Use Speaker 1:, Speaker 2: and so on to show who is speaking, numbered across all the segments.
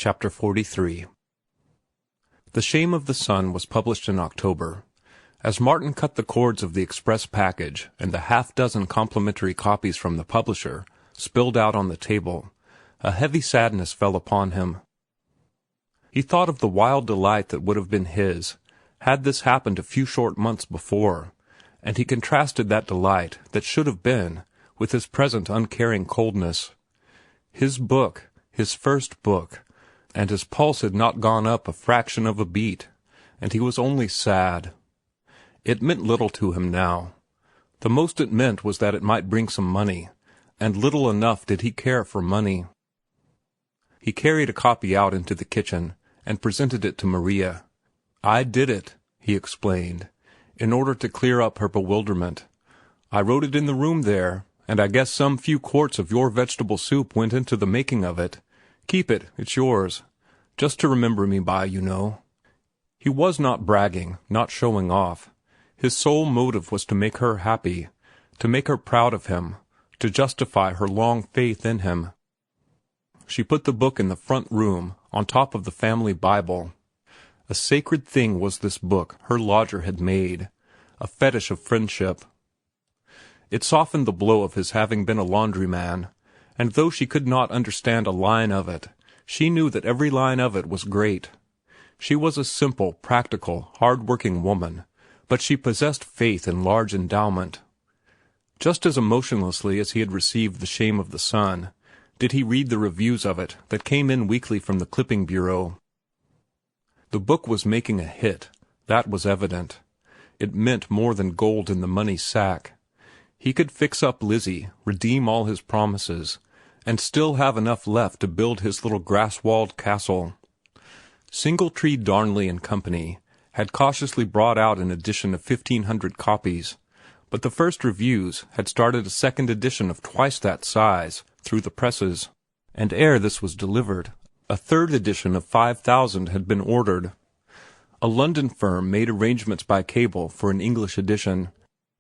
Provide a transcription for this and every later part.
Speaker 1: Chapter 43. The Shame of the Sun was published in October. As Martin cut the cords of the express package and the half-dozen complimentary copies from the publisher spilled out on the table, a heavy sadness fell upon him. He thought of the wild delight that would have been his, had this happened a few short months before, and he contrasted that delight that should have been with his present uncaring coldness. His book, his first book, and his pulse had not gone up a fraction of a beat, and he was only sad. It meant little to him now. The most it meant was that it might bring some money, and little enough did he care for money. He carried a copy out into the kitchen and presented it to Maria. "I did it," he explained, in order to clear up her bewilderment. "I wrote it in the room there, and I guess some few quarts of your vegetable soup went into the making of it. Keep it, it's yours. Just to remember me by, you know." He was not bragging, not showing off. His sole motive was to make her happy, to make her proud of him, to justify her long faith in him. She put the book in the front room, on top of the family Bible. A sacred thing was this book her lodger had made, a fetish of friendship. It softened the blow of his having been a laundryman, and though she could not understand a line of it, she knew that every line of it was great. She was a simple, practical, hard-working woman, but she possessed faith in large endowment. Just as emotionlessly as he had received The Shame of the Sun, did he read the reviews of it that came in weekly from the clipping bureau. The book was making a hit, that was evident. It meant more than gold in the money sack. He could fix up Lizzie, redeem all his promises, and still have enough left to build his little grass-walled castle. Singletree, Darnley and Company had cautiously brought out an edition of 1,500 copies, but the first reviews had started a second edition of twice that size through the presses, and ere this was delivered, a third edition of 5,000 had been ordered. A London firm made arrangements by cable for an English edition,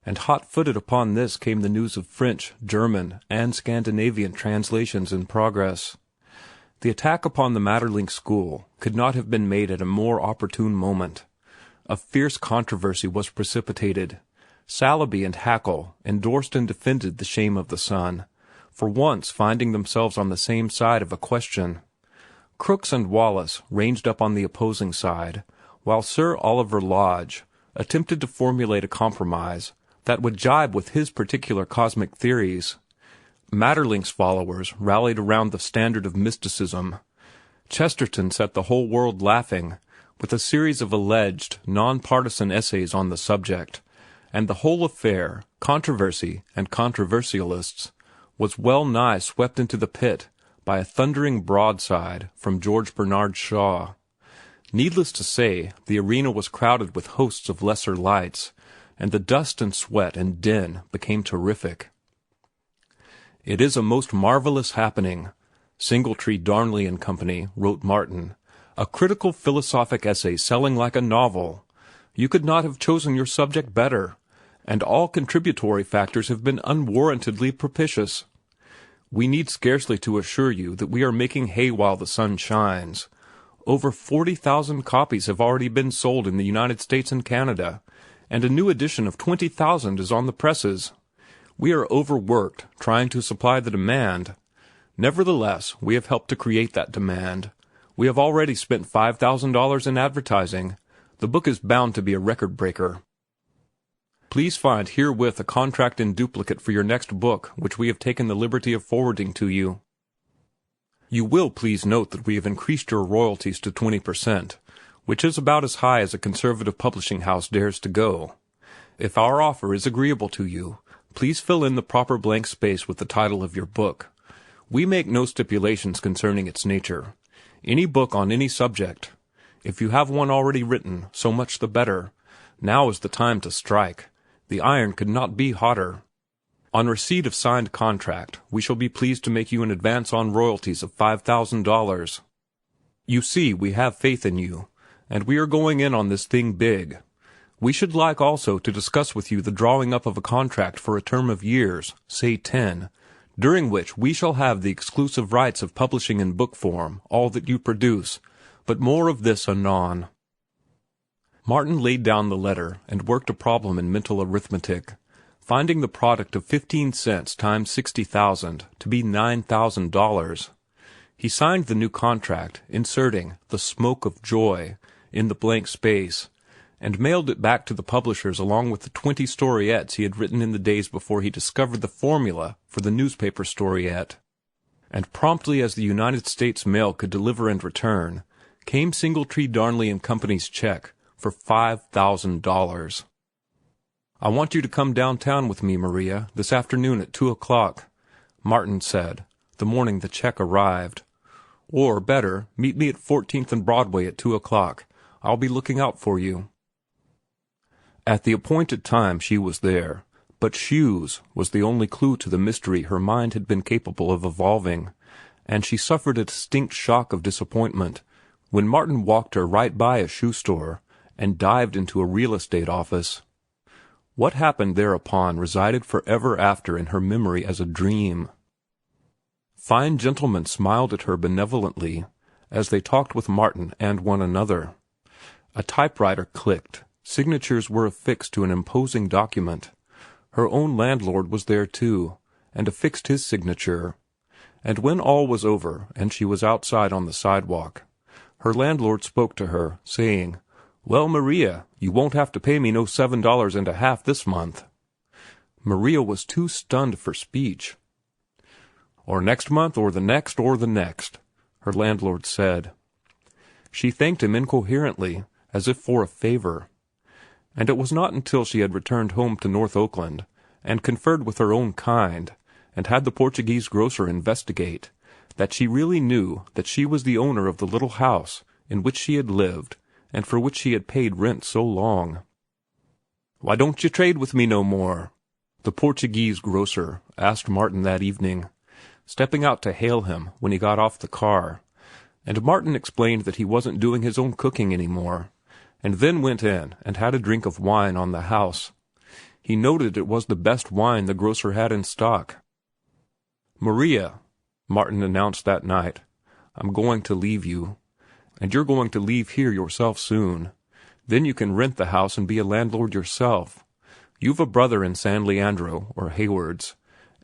Speaker 1: and hot-footed upon this came the news of French, German, and Scandinavian translations in progress. The attack upon the Maeterlinck school could not have been made at a more opportune moment. A fierce controversy was precipitated. Saleeby and Hackle endorsed and defended The Shame of the Sun, for once finding themselves on the same side of a question. Crooks and Wallace ranged up on the opposing side, while Sir Oliver Lodge attempted to formulate a compromise that would jibe with his particular cosmic theories. Maeterlinck's followers rallied around the standard of mysticism. Chesterton set the whole world laughing with a series of alleged, non-partisan essays on the subject, and the whole affair, controversy and controversialists, was well nigh swept into the pit by a thundering broadside from George Bernard Shaw. Needless to say, the arena was crowded with hosts of lesser lights, and the dust and sweat and din became terrific. "It is a most marvelous happening," Singletree, Darnley and Company wrote Martin. "A critical philosophic essay selling like a novel. You could not have chosen your subject better, and all contributory factors have been unwarrantedly propitious. We need scarcely to assure you that we are making hay while the sun shines. Over 40,000 copies have already been sold in the United States and Canada, and a new edition of 20,000 is on the presses. We are overworked trying to supply the demand. Nevertheless, we have helped to create that demand. We have already spent $5,000 in advertising. The book is bound to be a record breaker. Please find herewith a contract in duplicate for your next book, which we have taken the liberty of forwarding to you. You will please note that we have increased your royalties to 20%, which is about as high as a conservative publishing house dares to go. If our offer is agreeable to you, please fill in the proper blank space with the title of your book. We make no stipulations concerning its nature. Any book on any subject. If you have one already written, so much the better. Now is the time to strike. The iron could not be hotter. On receipt of signed contract, we shall be pleased to make you an advance on royalties of $5,000. You see, we have faith in you, and we are going in on this thing big. We should like also to discuss with you the drawing up of a contract for a term of years, say 10, during which we shall have the exclusive rights of publishing in book form all that you produce, but more of this anon." Martin laid down the letter and worked a problem in mental arithmetic, finding the product of 15 cents times 60,000 to be $9,000. He signed the new contract, inserting "the smoke of joy" in the blank space, and mailed it back to the publishers along with the 20 storiettes he had written in the days before he discovered the formula for the newspaper storiette. And promptly as the United States mail could deliver and return, came Singletree, Darnley and Company's check for $5,000. "I want you to come downtown with me, Maria, this afternoon at 2:00, Martin said, the morning the check arrived. "Or, better, meet me at 14th and Broadway at 2:00. I'll be looking out for you." At the appointed time she was there, but shoes was the only clue to the mystery her mind had been capable of evolving, and she suffered a distinct shock of disappointment when Martin walked her right by a shoe store and dived into a real estate office. What happened thereupon resided forever after in her memory as a dream. Fine gentlemen smiled at her benevolently as they talked with Martin and one another. A typewriter clicked. Signatures were affixed to an imposing document. Her own landlord was there too, and affixed his signature. And when all was over and she was outside on the sidewalk, her landlord spoke to her, saying, "Well, Maria, you won't have to pay me no $7.50 this month." Maria was too stunned for speech. "Or next month, or the next, her landlord said. She thanked him incoherently, as if for a favor. And it was not until she had returned home to North Oakland and conferred with her own kind, and had the Portuguese grocer investigate, that she really knew that she was the owner of the little house in which she had lived and for which she had paid rent so long. "Why don't you trade with me no more?" the Portuguese grocer asked Martin that evening, stepping out to hail him when he got off the car, and Martin explained that he wasn't doing his own cooking any more, and then went in and had a drink of wine on the house. He noted it was the best wine the grocer had in stock. "Maria," Martin announced that night, "I'm going to leave you, and you're going to leave here yourself soon. Then you can rent the house and be a landlord yourself. You've a brother in San Leandro or Hayward's,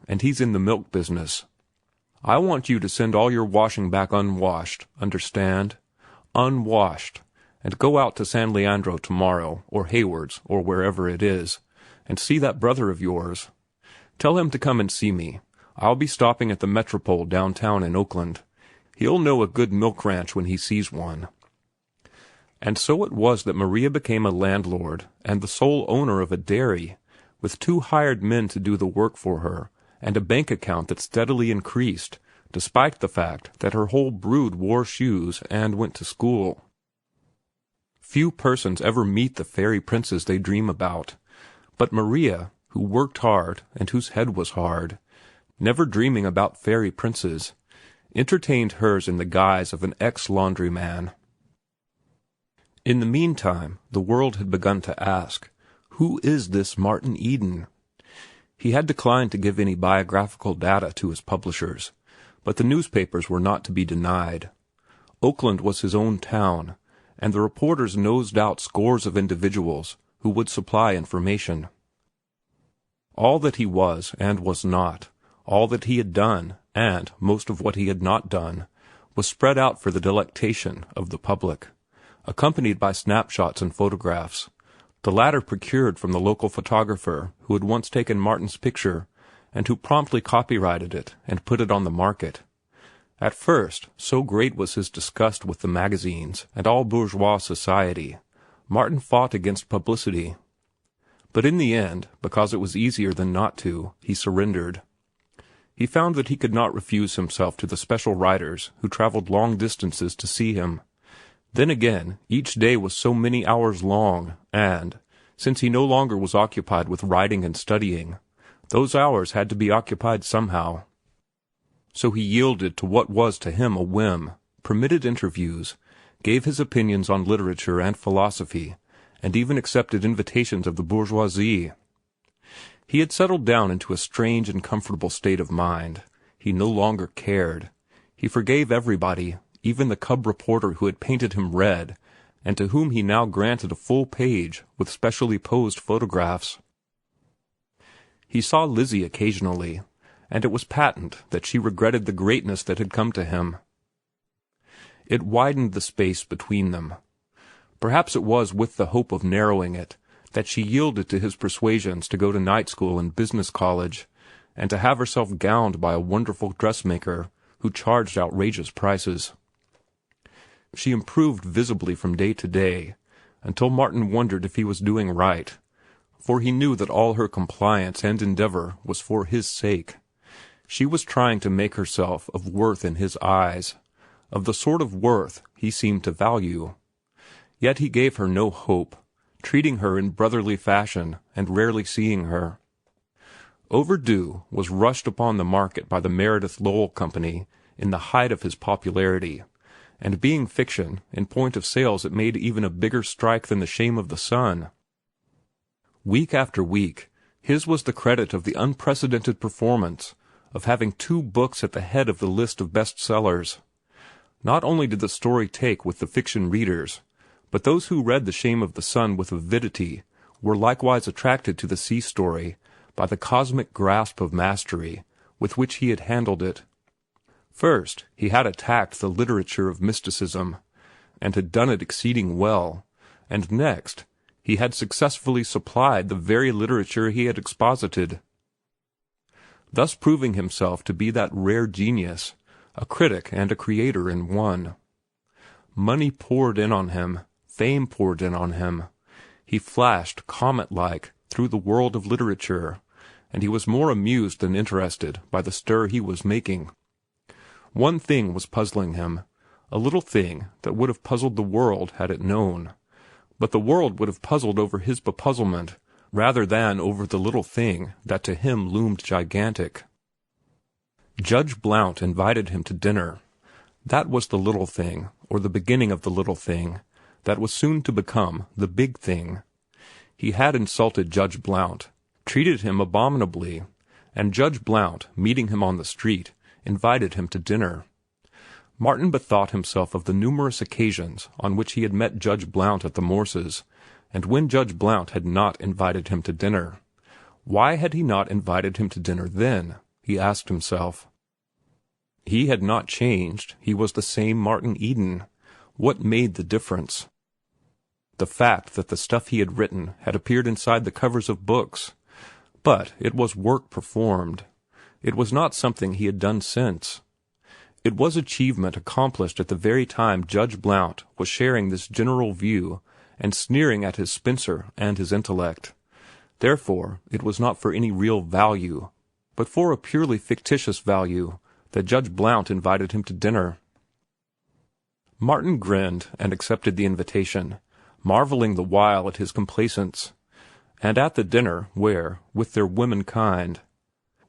Speaker 1: and he's in the milk business. I want you to send all your washing back unwashed, understand? Unwashed. And go out to San Leandro tomorrow, or Hayward's, or wherever it is, and see that brother of yours. Tell him to come and see me. I'll be stopping at the Metropole downtown in Oakland. He'll know a good milk ranch when he sees one." And so it was that Maria became a landlord and the sole owner of a dairy, with 2 hired men to do the work for her, and a bank account that steadily increased, despite the fact that her whole brood wore shoes and went to school. Few persons ever meet the fairy princes they dream about, but Maria, who worked hard and whose head was hard, never dreaming about fairy princes, entertained hers in the guise of an ex-laundryman. In the meantime, the world had begun to ask, who is this Martin Eden? He had declined to give any biographical data to his publishers, but the newspapers were not to be denied. Oakland was his own town, and the reporters nosed out scores of individuals who would supply information. All that he was and was not, all that he had done, and most of what he had not done, was spread out for the delectation of the public, accompanied by snapshots and photographs, the latter procured from the local photographer who had once taken Martin's picture and who promptly copyrighted it and put it on the market. At first, so great was his disgust with the magazines and all bourgeois society, Martin fought against publicity. But in the end, because it was easier than not to, he surrendered. He found that he could not refuse himself to the special writers who traveled long distances to see him. Then again, each day was so many hours long, and, since he no longer was occupied with writing and studying, those hours had to be occupied somehow. So he yielded to what was to him a whim, permitted interviews, gave his opinions on literature and philosophy, and even accepted invitations of the bourgeoisie. He had settled down into a strange and comfortable state of mind. He no longer cared. He forgave everybody, even the cub reporter who had painted him red, and to whom he now granted a full page with specially posed photographs. He saw Lizzie occasionally, and it was patent that she regretted the greatness that had come to him. It widened the space between them. Perhaps it was with the hope of narrowing it that she yielded to his persuasions to go to night school and business college, and to have herself gowned by a wonderful dressmaker who charged outrageous prices. She improved visibly from day to day, until Martin wondered if he was doing right, for he knew that all her compliance and endeavor was for his sake. She was trying to make herself of worth in his eyes, of the sort of worth he seemed to value. Yet he gave her no hope, treating her in brotherly fashion and rarely seeing her. Overdue was rushed upon the market by the Meredith Lowell Company in the height of his popularity, and being fiction, in point of sales it made even a bigger strike than The Shame of the Sun. Week after week, his was the credit of the unprecedented performance of having 2 books at the head of the list of bestsellers. Not only did the story take with the fiction readers, but those who read The Shame of the Sun with avidity were likewise attracted to the sea story by the cosmic grasp of mastery with which he had handled it. First, he had attacked the literature of mysticism, and had done it exceeding well, and next, he had successfully supplied the very literature he had exposited, thus proving himself to be that rare genius, a critic and a creator in one. Money poured in on him, fame poured in on him. He flashed, comet-like, through the world of literature, and he was more amused than interested by the stir he was making. One thing was puzzling him, a little thing that would have puzzled the world had it known, but the world would have puzzled over his bepuzzlement rather than over the little thing that to him loomed gigantic. Judge Blount invited him to dinner. That was the little thing, or the beginning of the little thing, that was soon to become the big thing. He had insulted Judge Blount, treated him abominably, and Judge Blount, meeting him on the street, invited him to dinner. Martin bethought himself of the numerous occasions on which he had met Judge Blount at the Morses, and when Judge Blount had not invited him to dinner. Why had he not invited him to dinner then? He asked himself. He had not changed. He was the same Martin Eden. What made the difference? The fact that the stuff he had written had appeared inside the covers of books. But it was work performed. It was not something he had done since. It was achievement accomplished at the very time Judge Blount was sharing this general view and sneering at his Spencer and his intellect. Therefore, it was not for any real value, but for a purely fictitious value, that Judge Blount invited him to dinner. Martin grinned and accepted the invitation, marveling the while at his complacence, and at the dinner where, with their womenkind,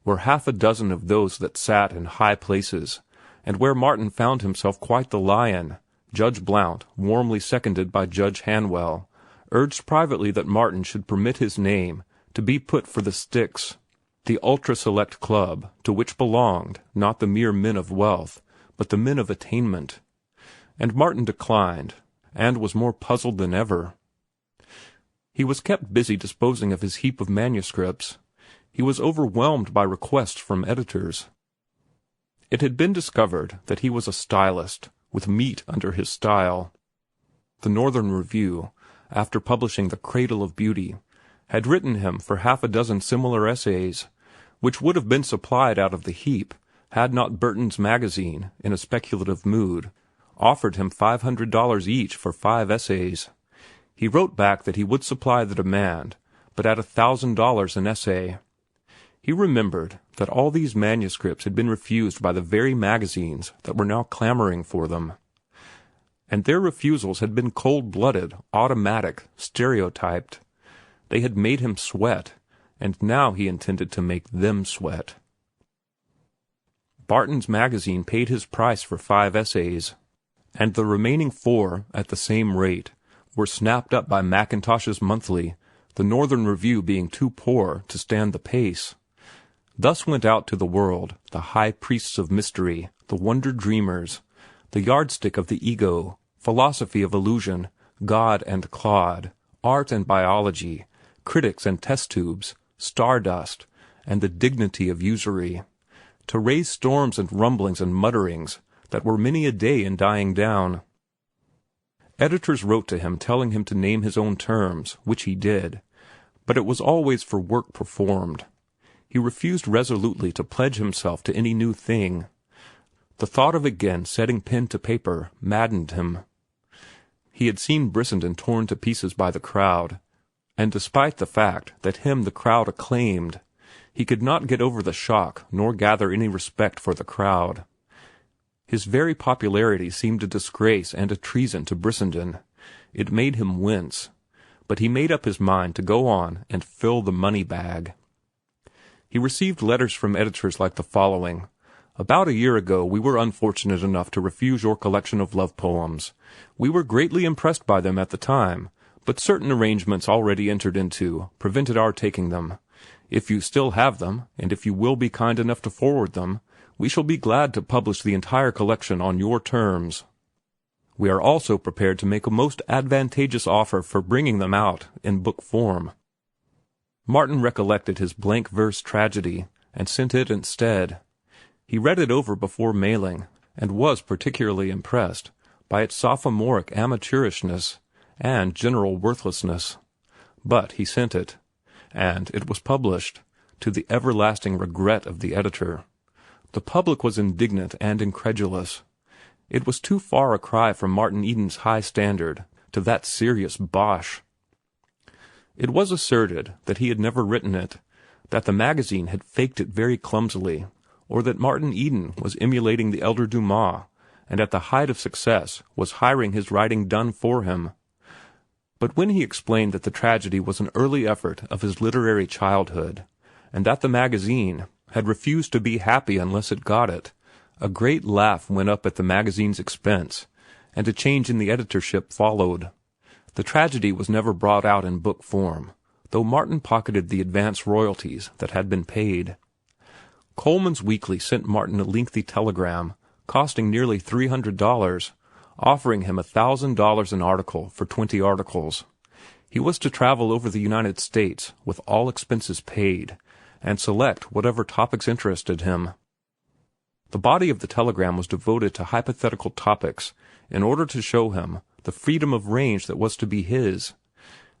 Speaker 1: were 6 of those that sat in high places, and where Martin found himself quite the lion, Judge Blount, warmly seconded by Judge Hanwell, urged privately that Martin should permit his name to be put for the Sticks, the ultra-select club to which belonged not the mere men of wealth, but the men of attainment. And Martin declined, and was more puzzled than ever. He was kept busy disposing of his heap of manuscripts. He was overwhelmed by requests from editors. It had been discovered that he was a stylist, with meat under his style. The Northern Review, after publishing The Cradle of Beauty, had written him for 6 similar essays, which would have been supplied out of the heap had not Burton's Magazine, in a speculative mood, offered him $500 each for 5 essays. He wrote back that he would supply the demand, but at $1,000 an essay. He remembered that all these manuscripts had been refused by the very magazines that were now clamoring for them. And their refusals had been cold-blooded, automatic, stereotyped. They had made him sweat, and now he intended to make them sweat. Barton's Magazine paid his price for 5 essays, and the remaining 4, at the same rate, were snapped up by Mackintosh's Monthly, the Northern Review being too poor to stand the pace. Thus went out to the world the high priests of mystery, the wonder dreamers, the yardstick of the ego, philosophy of illusion, God and clod, art and biology, critics and test tubes, stardust, and the dignity of usury, to raise storms and rumblings and mutterings that were many a day in dying down. Editors wrote to him telling him to name his own terms, which he did, but it was always for work performed. He refused resolutely to pledge himself to any new thing. The thought of again setting pen to paper maddened him. He had seen Brissenden torn to pieces by the crowd, and despite the fact that him the crowd acclaimed, he could not get over the shock nor gather any respect for the crowd. His very popularity seemed a disgrace and a treason to Brissenden. It made him wince, but he made up his mind to go on and fill the money bag. He received letters from editors like the following. About a year ago we were unfortunate enough to refuse your collection of love poems. We were greatly impressed by them at the time, but certain arrangements already entered into prevented our taking them. If you still have them, and if you will be kind enough to forward them, we shall be glad to publish the entire collection on your terms. We are also prepared to make a most advantageous offer for bringing them out in book form. Martin recollected his blank verse tragedy, and sent it instead. He read it over before mailing, and was particularly impressed by its sophomoric amateurishness and general worthlessness. But he sent it, and it was published, to the everlasting regret of the editor. The public was indignant and incredulous. It was too far a cry from Martin Eden's high standard to that serious bosh. It was asserted that he had never written it, that the magazine had faked it very clumsily, or that Martin Eden was emulating the elder Dumas, and at the height of success was hiring his writing done for him. But when he explained that the tragedy was an early effort of his literary childhood, and that the magazine had refused to be happy unless it got it, a great laugh went up at the magazine's expense, and a change in the editorship followed. The tragedy was never brought out in book form, though Martin pocketed the advance royalties that had been paid. Coleman's Weekly sent Martin a lengthy telegram, costing nearly $300, offering him $1,000 an article for 20 articles. He was to travel over the United States with all expenses paid, and select whatever topics interested him. The body of the telegram was devoted to hypothetical topics in order to show him the freedom of range that was to be his.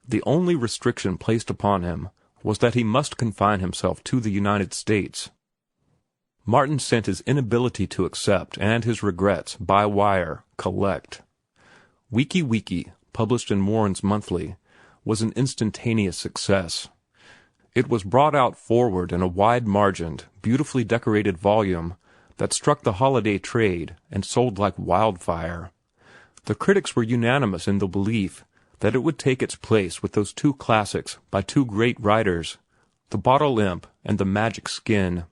Speaker 1: The only restriction placed upon him was that he must confine himself to the United States. Martin sent his inability to accept and his regrets by wire, collect. Weeky Weeky, published in Warren's Monthly, was an instantaneous success. It was brought out forward in a wide-margined, beautifully decorated volume that struck the holiday trade and sold like wildfire. The critics were unanimous in the belief that it would take its place with those two classics by two great writers, The Bottle Imp and The Magic Skin.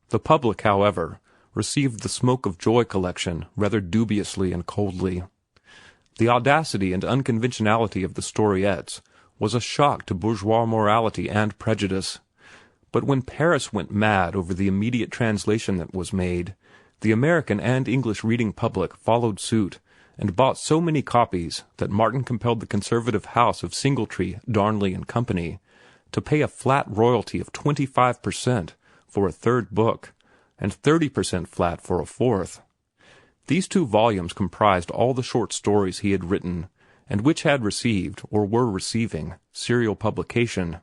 Speaker 1: The public, however, received the Smoke of Joy collection rather dubiously and coldly. The audacity and unconventionality of the storiettes was a shock to bourgeois morality and prejudice. But when Paris went mad over the immediate translation that was made, the American and English reading public followed suit and bought so many copies that Martin compelled the conservative house of Singletree, Darnley and Company to pay a flat royalty of 25% for a third book, and 30% flat for a fourth. These two volumes comprised all the short stories he had written, and which had received, or were receiving, serial publication.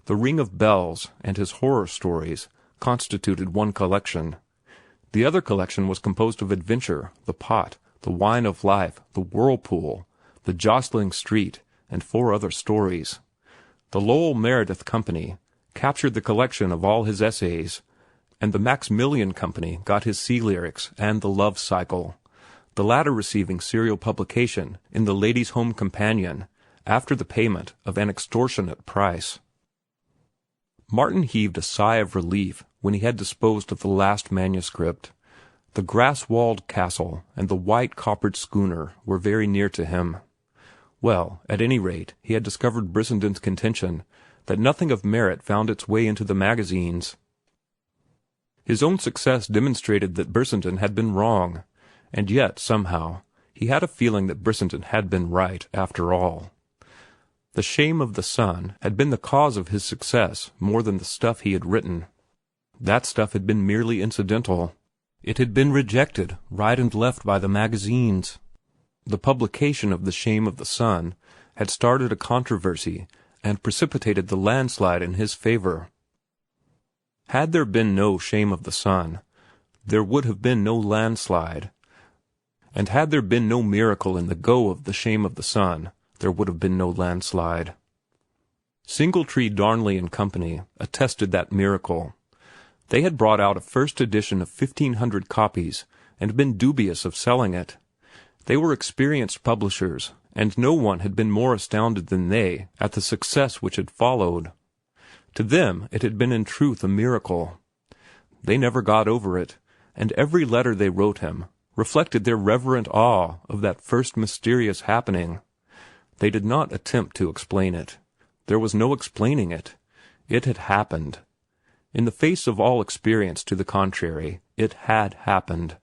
Speaker 1: The Ring of Bells and his horror stories constituted one collection. The other collection was composed of Adventure, The Pot, The Wine of Life, The Whirlpool, The Jostling Street, and 4 other stories. The Lowell Meredith Company captured the collection of all his essays, and the Maximilian Company got his sea lyrics and The Love Cycle, the latter receiving serial publication in the Ladies' Home Companion after the payment of an extortionate price. Martin heaved a sigh of relief when he had disposed of the last manuscript. The grass-walled castle and the white coppered schooner were very near to him. Well, at any rate, he had discovered Brissenden's contention that nothing of merit found its way into the magazines. His own success demonstrated that Brissenden had been wrong, and yet, somehow, he had a feeling that Brissenden had been right, after all. The Shame of the Sun had been the cause of his success more than the stuff he had written. That stuff had been merely incidental. It had been rejected right and left by the magazines. The publication of The Shame of the Sun had started a controversy and precipitated the landslide in his favor. Had there been no Shame of the Sun, there would have been no landslide. And had there been no miracle in the go of The Shame of the Sun, there would have been no landslide. Singletree, Darnley and Company attested that miracle. They had brought out a first edition of 1,500 copies and been dubious of selling it. They were experienced publishers, and no one had been more astounded than they at the success which had followed. To them it had been in truth a miracle. They never got over it, and every letter they wrote him reflected their reverent awe of that first mysterious happening. They did not attempt to explain it. There was no explaining it. It had happened. In the face of all experience to the contrary, it had happened.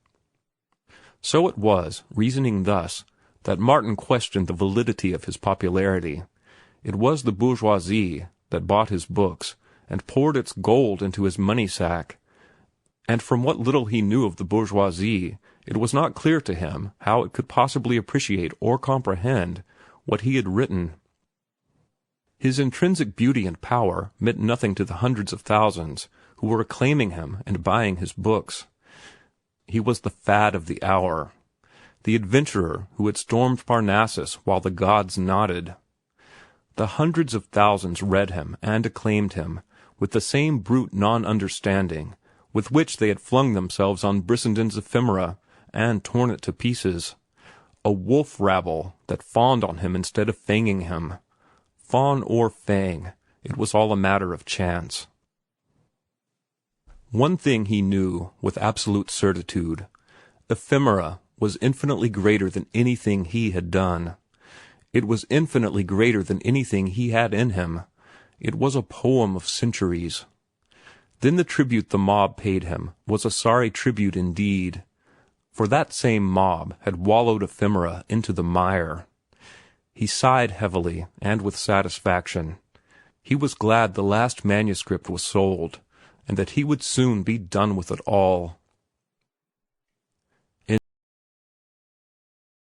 Speaker 1: So it was, reasoning thus, that Martin questioned the validity of his popularity. It was the bourgeoisie that bought his books and poured its gold into his money-sack, and from what little he knew of the bourgeoisie, it was not clear to him how it could possibly appreciate or comprehend what he had written. His intrinsic beauty and power meant nothing to the hundreds of thousands who were acclaiming him and buying his books. He was the fad of the hour, the adventurer who had stormed Parnassus while the gods nodded. The hundreds of thousands read him and acclaimed him with the same brute non-understanding with which they had flung themselves on Brissenden's ephemera and torn it to pieces. A wolf rabble that fawned on him instead of fanging him. Fawn or fang, it was all a matter of chance. One thing he knew with absolute certitude. Ephemera was infinitely greater than anything he had done. It was infinitely greater than anything he had in him. It was a poem of centuries. Then the tribute the mob paid him was a sorry tribute indeed, for that same mob had wallowed ephemera into the mire. He sighed heavily and with satisfaction. He was glad the last manuscript was sold, and that he would soon be done with it all.